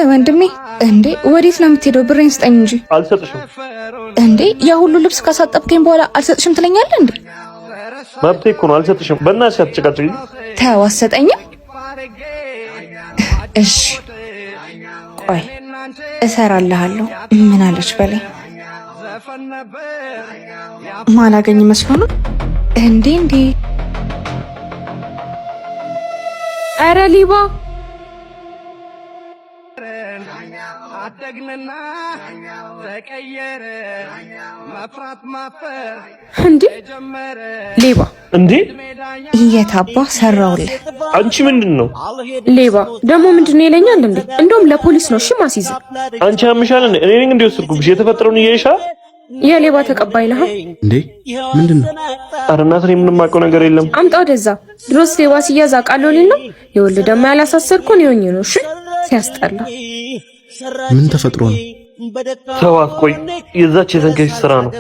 ወንድሜ እንዴ ወዴት ነው የምትሄደው? ብሬን ስጠኝ እንጂ። አልሰጥሽም። እንዴ ያ ሁሉ ልብስ ካሳጠብከኝ በኋላ አልሰጥሽም ትለኛለህ እንዴ? መብቴ እኮ ነው። አልሰጥሽም። በእናትሽ አትጨቃጨቂ። ተው አትሰጠኝም? እሺ ቆይ እሰራልሃለሁ። ምን አለች በለኝ። ማላገኝ መስሎ ነው እንዴ? ኧረ ሊባ አደግንና ተቀየረ መፍራት ማፈር እንዴ ሌባ እንዴ እየታባ ሰራውልህ። አንቺ ምንድነው? ሌባ ደግሞ ምንድነው ይለኛል እንዴ? እንደውም ለፖሊስ ነው እሺ ማስይዝ። አንቺ ያምሻል እንዴ? እኔ ነኝ እንደወሰድኩብሽ። የተፈጠረውን እያይሻ የሌባ ተቀባይ ነህ እንዴ? ምንድነው? ኧረ እናት እኔ ምንም የማውቀው ነገር የለም። አምጣ ወደዛ። ድሮስ ሌባ ሲያዝ አውቃለሁ ሊል ነው። ይኸውልህ ደግሞ ያላሳሰርኩን ይሆኝ ነው እሺ። ሲያስጠላ ምን ተፈጥሮ ነው? ተዋት። ቆይ የዛች የዘንገሽ ስራ ነው።